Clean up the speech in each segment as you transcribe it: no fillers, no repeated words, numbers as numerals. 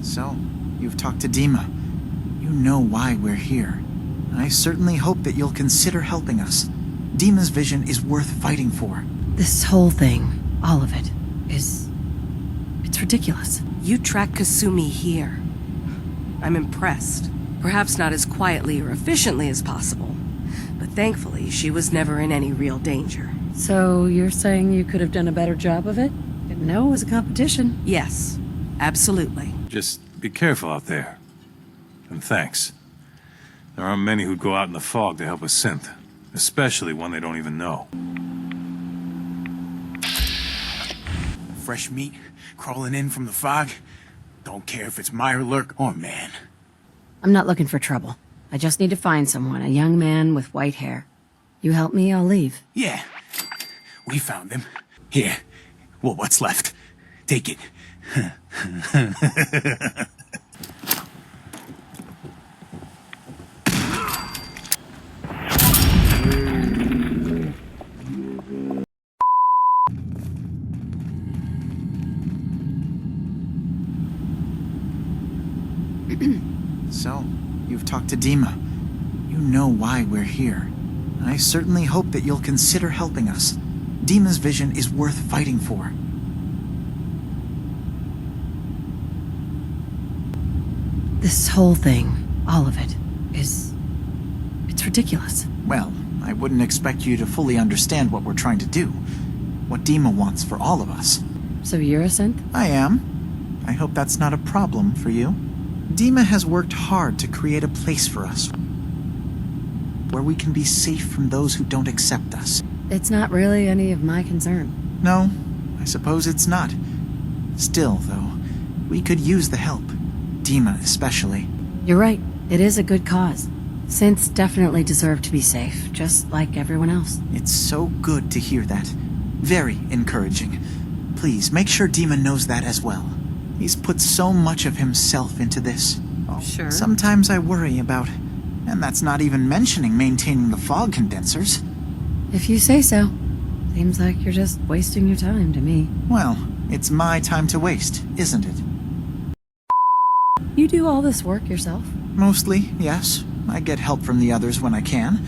So, you've talked to Dima. You know why we're here. I certainly hope that you'll consider helping us. Dima's vision is worth fighting for. This whole thing, all of it, it's ridiculous. You tracked Kasumi here. I'm impressed. Perhaps not as quietly or efficiently as possible, but thankfully she was never in any real danger. So you're saying you could have done a better job of it? Didn't know it was a competition. Yes, absolutely. Just be careful out there. And thanks. There aren't many who'd go out in the fog to help a synth, especially one they don't even know. Fresh meat crawling in from the fog. Don't care if it's Meyer, Lurk, or man. I'm not looking for trouble. I just need to find someone, a young man with white hair. You help me, I'll leave. Yeah, we found him. Here, well, what's left? Take it. So, you've talked to Dima. You know why we're here. I certainly hope that you'll consider helping us. Dima's vision is worth fighting for. This whole thing, all of it, it's ridiculous. Well, I wouldn't expect you to fully understand what we're trying to do. What Dima wants for all of us. So you're a synth? I am. I hope that's not a problem for you. Dima has worked hard to create a place for us, where we can be safe from those who don't accept us. It's not really any of my concern. No, I suppose it's not. Still, though, we could use the help. Dima especially. You're right, it is a good cause. Synths definitely deserve to be safe, just like everyone else. It's so good to hear that. Very encouraging. Please, make sure Dima knows that as well. He's put so much of himself into this. Sure. Sometimes I worry about, and that's not even mentioning maintaining the fog condensers. If you say so. Seems like you're just wasting your time to me. Well, it's my time to waste, isn't it? You do all this work yourself? Mostly, yes. I get help from the others when I can,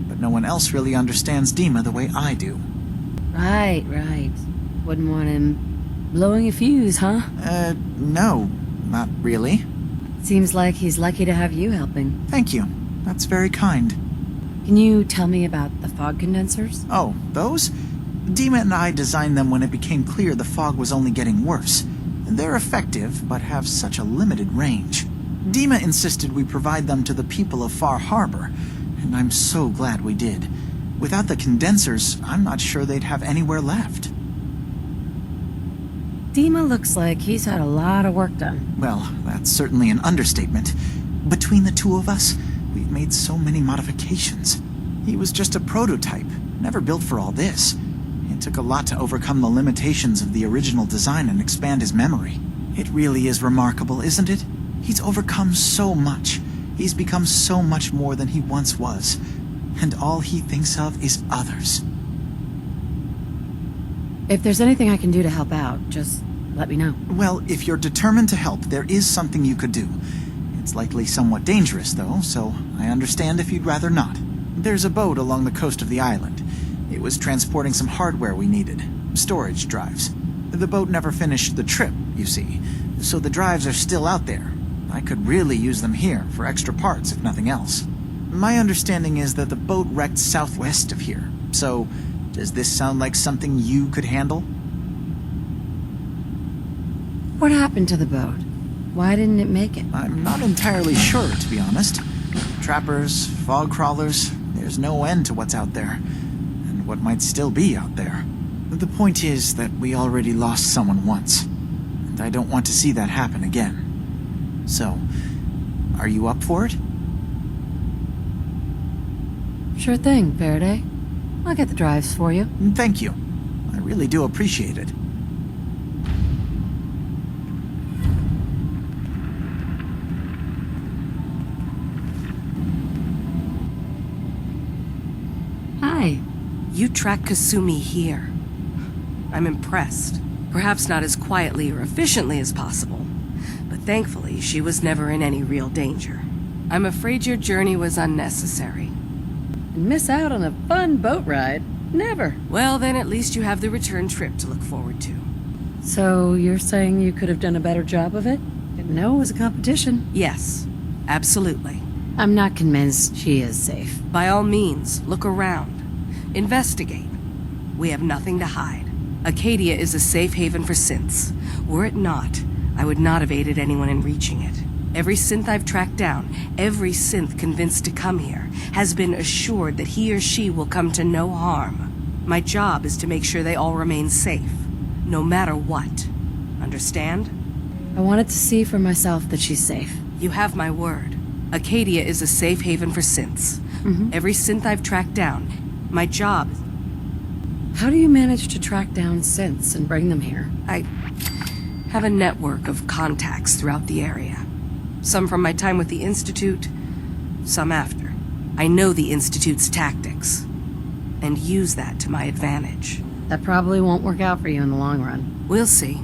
but no one else really understands Dima the way I do. Right. Wouldn't want him blowing a fuse, huh? No, not really. Seems like he's lucky to have you helping. Thank you. That's very kind. Can you tell me about the fog condensers? Oh, those? Dima and I designed them when it became clear the fog was only getting worse. They're effective, but have such a limited range. Dima insisted we provide them to the people of Far Harbor, and I'm so glad we did. Without the condensers, I'm not sure they'd have anywhere left. Dima looks like he's had a lot of work done. Well, that's certainly an understatement. Between the two of us, we've made so many modifications. He was just a prototype, never built for all this. It took a lot to overcome the limitations of the original design and expand his memory. It really is remarkable, isn't it? He's overcome so much. He's become so much more than he once was. And all he thinks of is others. If there's anything I can do to help out, just let me know. Well, if you're determined to help, there is something you could do. It's likely somewhat dangerous, though, so I understand if you'd rather not. There's a boat along the coast of the island. It was transporting some hardware we needed. Storage drives. The boat never finished the trip, you see, so the drives are still out there. I could really use them here for extra parts, if nothing else. My understanding is that the boat wrecked southwest of here, so does this sound like something you could handle? What happened to the boat? Why didn't it make it? I'm not entirely sure, to be honest. Trappers, fog crawlers, there's no end to what's out there, and what might still be out there. The point is that we already lost someone once, and I don't want to see that happen again. So, are you up for it? Sure thing, Faraday. I'll get the drives for you. Thank you. I really do appreciate it. Hi. You tracked Kasumi here. I'm impressed. Perhaps not as quietly or efficiently as possible, but thankfully she was never in any real danger. I'm afraid your journey was unnecessary. And miss out on a fun boat ride? Never. Well, then at least you have the return trip to look forward to. So you're saying you could have done a better job of it? Didn't know it was a competition. Yes, absolutely. I'm not convinced she is safe. By all means, look around. Investigate. We have nothing to hide. Acadia is a safe haven for synths. Were it not, I would not have aided anyone in reaching it. Every synth I've tracked down, every synth convinced to come here, has been assured that he or she will come to no harm. My job is to make sure they all remain safe, no matter what. Understand? I wanted to see for myself that she's safe. You have my word. Acadia is a safe haven for synths. Every synth I've tracked down, my job... How do you manage to track down synths and bring them here? I have a network of contacts throughout the area. Some from my time with the Institute, some after. I know the Institute's tactics, and use that to my advantage. That probably won't work out for you in the long run. We'll see.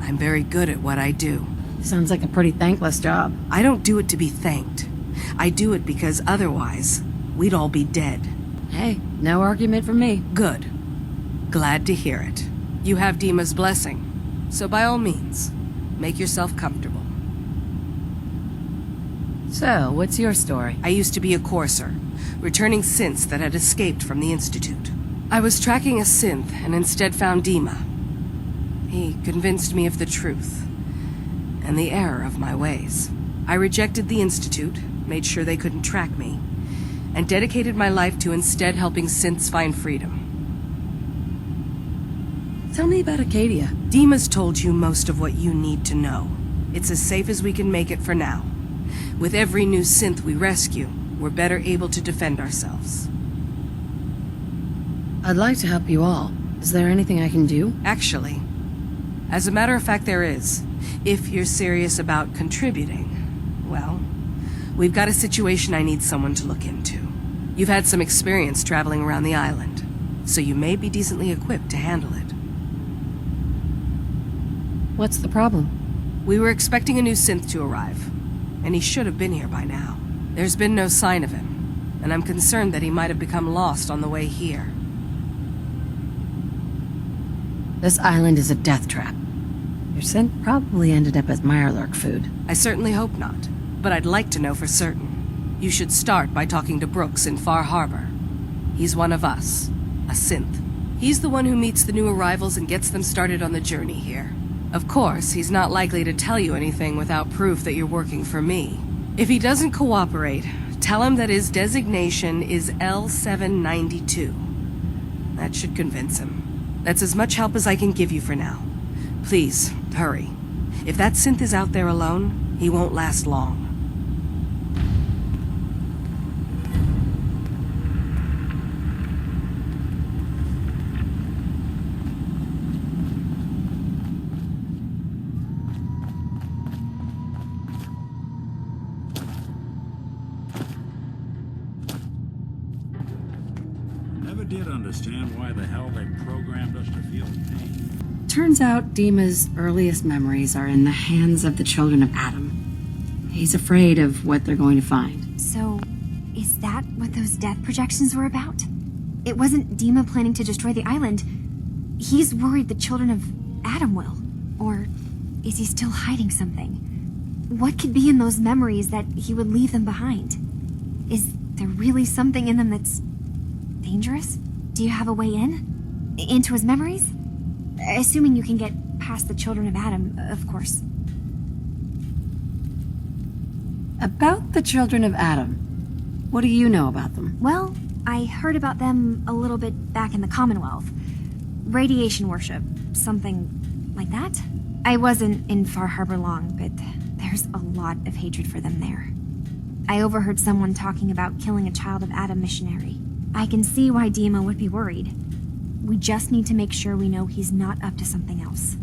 I'm very good at what I do. Sounds like a pretty thankless job. I don't do it to be thanked. I do it because otherwise, we'd all be dead. Hey, no argument from me. Good. Glad to hear it. You have Dima's blessing, so by all means, make yourself comfortable. So, what's your story? I used to be a courser, returning synths that had escaped from the Institute. I was tracking a synth and instead found Dima. He convinced me of the truth and the error of my ways. I rejected the Institute, made sure they couldn't track me, and dedicated my life to instead helping synths find freedom. Tell me about Acadia. Dima's told you most of what you need to know. It's as safe as we can make it for now. With every new synth we rescue, we're better able to defend ourselves. I'd like to help you all. Is there anything I can do? Actually, as a matter of fact, there is. If you're serious about contributing, well, we've got a situation I need someone to look into. You've had some experience traveling around the island, so you may be decently equipped to handle it. What's the problem? We were expecting a new synth to arrive, and he should have been here by now. There's been no sign of him, and I'm concerned that he might have become lost on the way here. This island is a death trap. Your synth probably ended up as Mirelurk food. I certainly hope not, but I'd like to know for certain. You should start by talking to Brooks in Far Harbor. He's one of us, a synth. He's the one who meets the new arrivals and gets them started on the journey here. Of course, he's not likely to tell you anything without proof that you're working for me. If he doesn't cooperate, tell him that his designation is L792. That should convince him. That's as much help as I can give you for now. Please, hurry. If that synth is out there alone, he won't last long. Never did understand why the hell they programmed us to feel pain. Turns out Dima's earliest memories are in the hands of the children of Adam. He's afraid of what they're going to find. So, is that what those death projections were about? It wasn't Dima planning to destroy the island. He's worried the children of Adam will. Or is he still hiding something? What could be in those memories that he would leave them behind? Is there really something in them that's dangerous? Do you have a way in? Into his memories? Assuming you can get past the children of Adam, of course. About the children of Adam, what do you know about them? Well, I heard about them a little bit back in the Commonwealth. Radiation worship, something like that. I wasn't in Far Harbor long, but there's a lot of hatred for them there. I overheard someone talking about killing a child of Adam missionary. I can see why Dima would be worried. We just need to make sure we know he's not up to something else.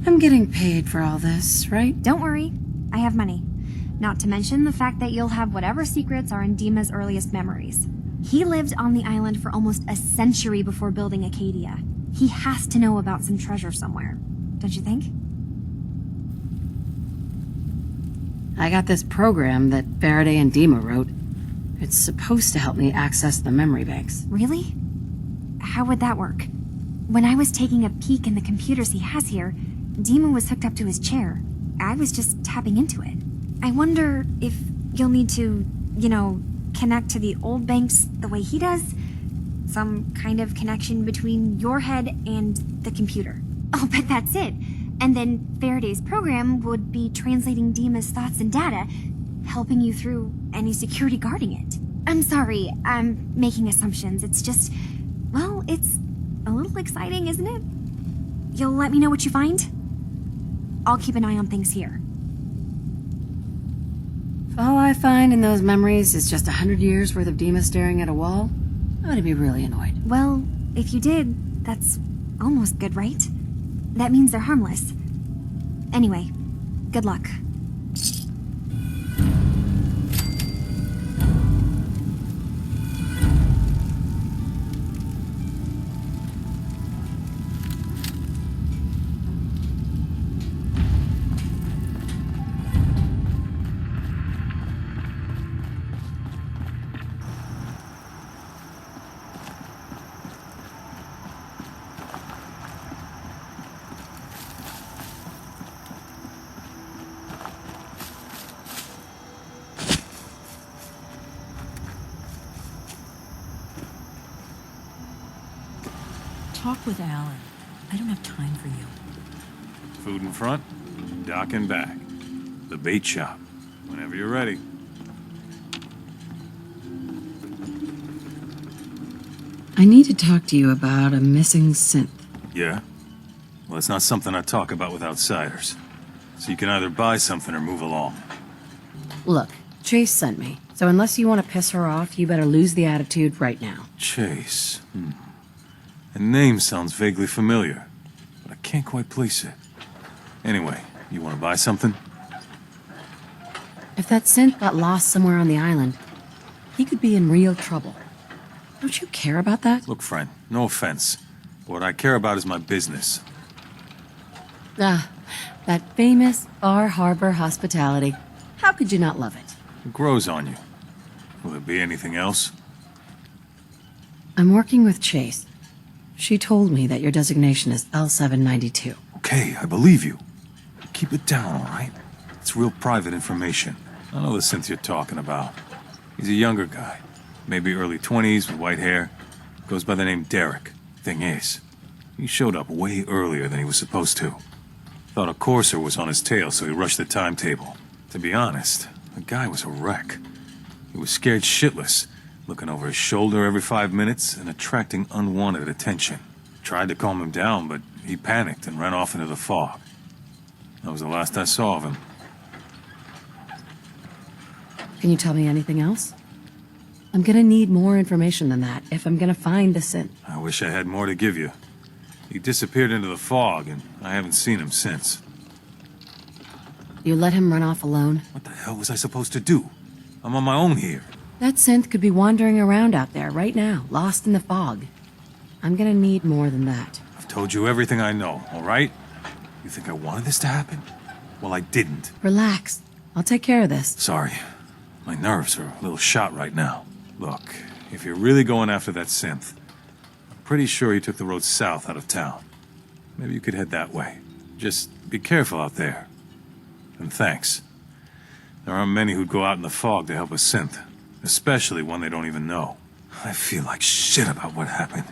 I'm getting paid for all this, right? Don't worry, I have money. Not to mention the fact that you'll have whatever secrets are in Dima's earliest memories. He lived on the island for almost a century before building Acadia. He has to know about some treasure somewhere, don't you think? I got this program that Faraday and Dima wrote. It's supposed to help me access the memory banks. Really? How would that work? When I was taking a peek in the computers he has here, Dima was hooked up to his chair. I was just tapping into it. I wonder if you'll need to, connect to the old banks the way he does? Some kind of connection between your head and the computer. Oh, but that's it. And then Faraday's program would be translating Dima's thoughts and data, helping you through any security guarding it. I'm sorry, I'm making assumptions. It's just, well, it's a little exciting, isn't it? You'll let me know what you find? I'll keep an eye on things here. If all I find in those memories is just 100 years worth of Dima staring at a wall, I'm gonna be really annoyed. Well, if you did, that's almost good, right? That means they're harmless. Anyway, good luck. Talk with Alan. I don't have time for you. Food in front, dock in back. The bait shop. Whenever you're ready. I need to talk to you about a missing synth. Yeah? Well, it's not something I talk about with outsiders. So you can either buy something or move along. Look, Chase sent me, so unless you want to piss her off, you better lose the attitude right now. Chase. The name sounds vaguely familiar, but I can't quite place it. Anyway, you want to buy something? If that synth got lost somewhere on the island, he could be in real trouble. Don't you care about that? Look, friend, no offense. What I care about is my business. Ah, that famous Bar Harbor hospitality. How could you not love it? It grows on you. Will there be anything else? I'm working with Chase. She told me that your designation is L792. Okay, I believe you. Keep it down, all right? It's real private information. I know the synth you're talking about. He's a younger guy. Maybe early 20s with white hair. Goes by the name Derek. Thing is, he showed up way earlier than he was supposed to. Thought a courser was on his tail, so he rushed the timetable. To be honest, the guy was a wreck. He was scared shitless, looking over his shoulder every 5 minutes and attracting unwanted attention. Tried to calm him down, but he panicked and ran off into the fog. That was the last I saw of him. Can you tell me anything else? I'm gonna need more information than that if I'm gonna find the synth. I wish I had more to give you. He disappeared into the fog, and I haven't seen him since. You let him run off alone? What the hell was I supposed to do? I'm on my own here. That synth could be wandering around out there right now, lost in the fog. I'm gonna need more than that. I've told you everything I know, all right? You think I wanted this to happen? Well, I didn't. Relax. I'll take care of this. Sorry. My nerves are a little shot right now. Look, if you're really going after that synth, I'm pretty sure he took the road south out of town. Maybe you could head that way. Just be careful out there. And thanks. There aren't many who'd go out in the fog to help a synth, especially one they don't even know. I feel like shit about what happened.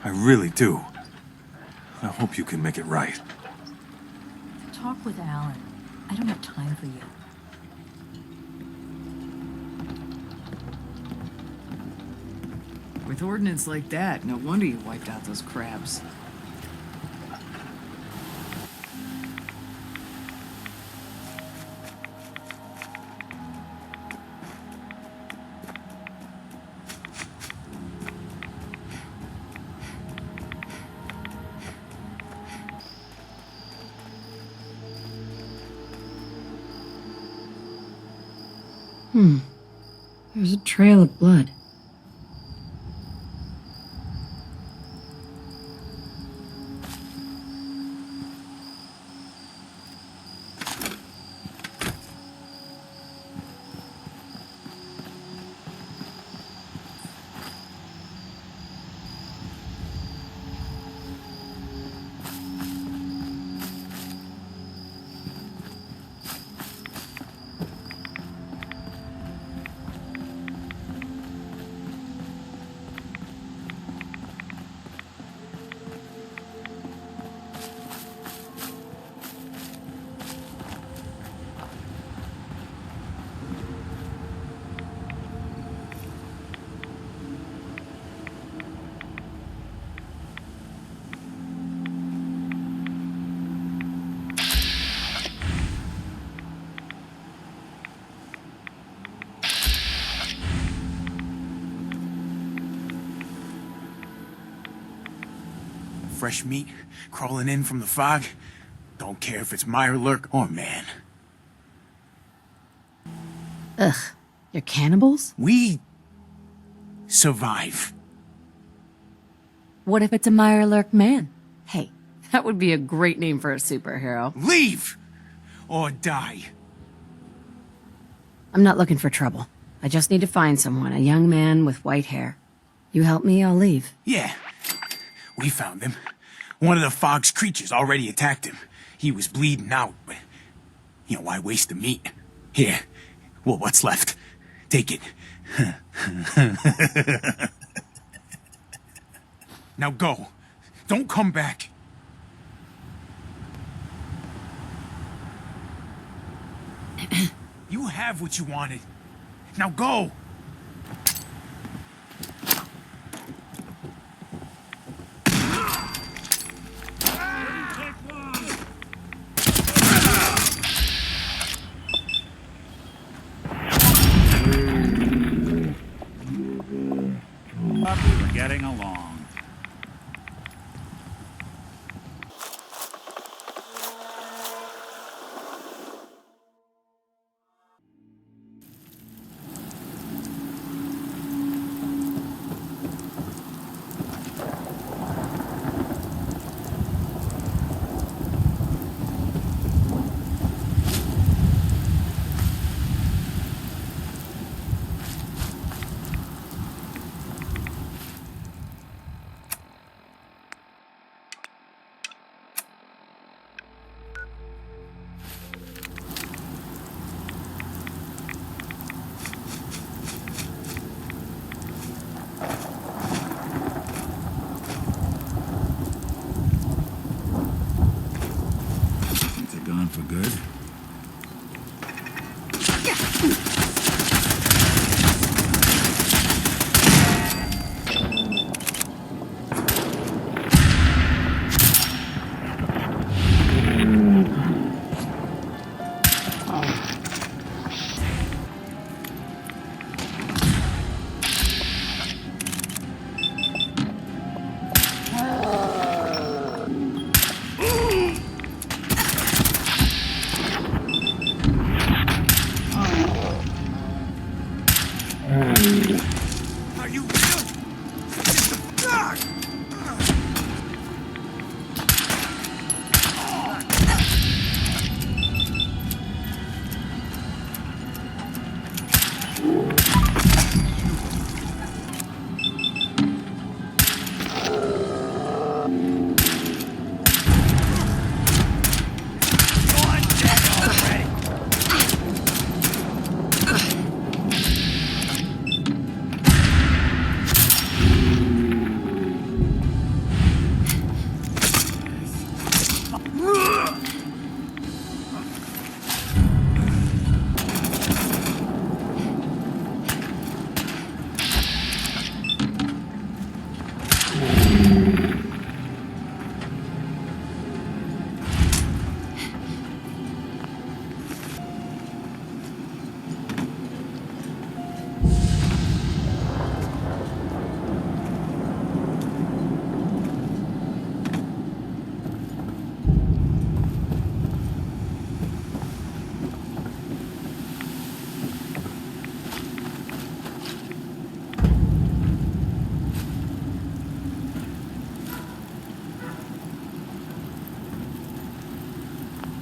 I really do. I hope you can make it right. Talk with Alan. I don't have time for you. With ordnance like that, no wonder you wiped out those crabs. There's a trail of blood. fresh meat crawling in from the fog. Don't care if it's Mirelurk or man. Ugh. You're cannibals? We survive. What if it's a Mirelurk man? Hey, that would be a great name for a superhero. Leave! Or die. I'm not looking for trouble. I just need to find someone, a young man with white hair. You help me, I'll leave. Yeah. We found him. One of the fog's creatures already attacked him. He was bleeding out, but... You know, why waste the meat? Here. Well, what's left? Take it. Now go. Don't come back. You have what you wanted. Now go! We're getting along. Gone for good? Are you real?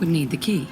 Would need the key.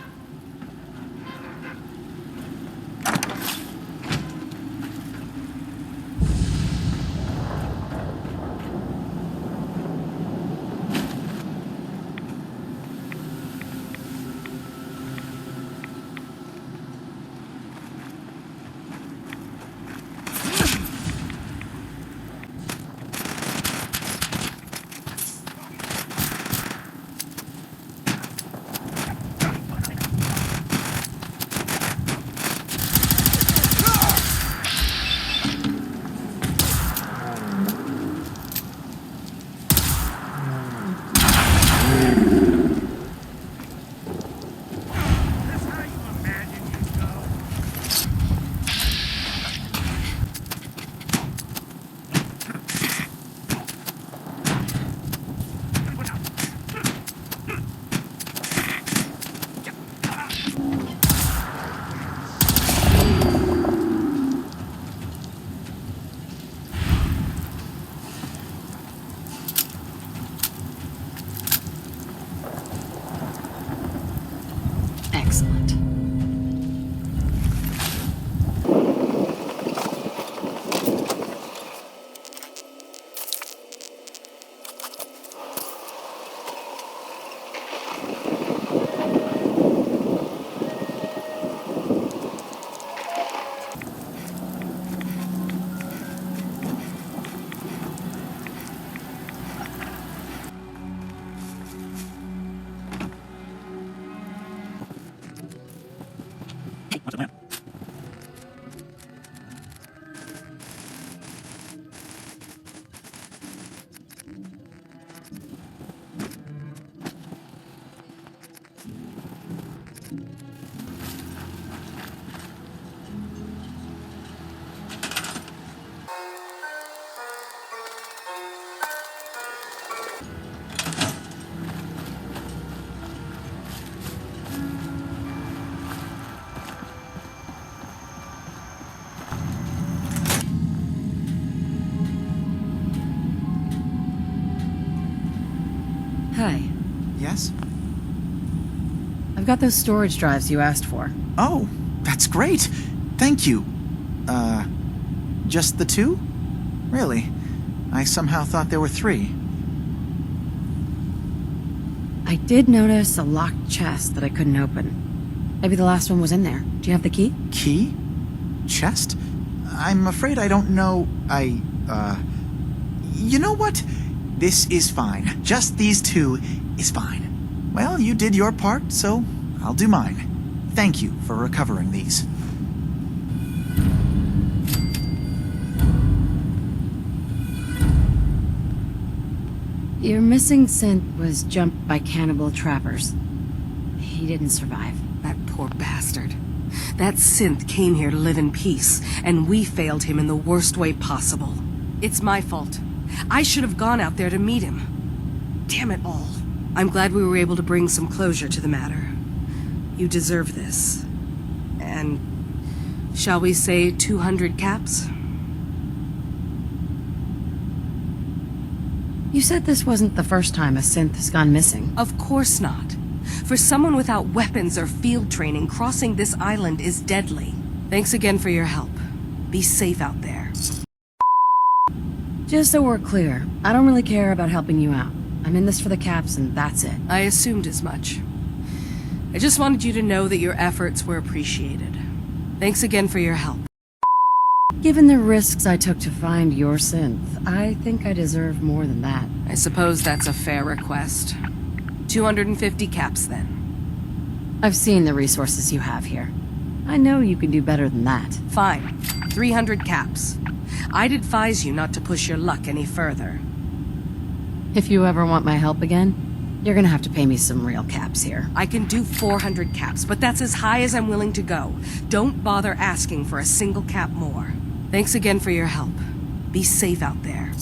Excellent. Hi. Yes? I've got those storage drives you asked for. Oh, that's great. Thank you. Just the two? Really? I somehow thought there were three. I did notice a locked chest that I couldn't open. Maybe the last one was in there. Do you have the key? Key? Chest? I'm afraid I don't know. You know what? This is fine. Just these two is fine. Well, you did your part, so I'll do mine. Thank you for recovering these. Your missing synth was jumped by cannibal trappers. He didn't survive. That poor bastard. That synth came here to live in peace, and we failed him in the worst way possible. It's my fault. I should have gone out there to meet him. Damn it all. I'm glad we were able to bring some closure to the matter. You deserve this. And shall we say 200 caps? You said this wasn't the first time a synth has gone missing. Of course not. For someone without weapons or field training, crossing this island is deadly. Thanks again for your help. Be safe out there. Just so we're clear, I don't really care about helping you out. I'm in this for the caps and that's it. I assumed as much. I just wanted you to know that your efforts were appreciated. Thanks again for your help. Given the risks I took to find your synth, I think I deserve more than that. I suppose that's a fair request. 250 caps, then. I've seen the resources you have here. I know you can do better than that. Fine. 300 caps. I'd advise you not to push your luck any further. If you ever want my help again, you're gonna have to pay me some real caps here. I can do 400 caps, but that's as high as I'm willing to go. Don't bother asking for a single cap more. Thanks again for your help. Be safe out there.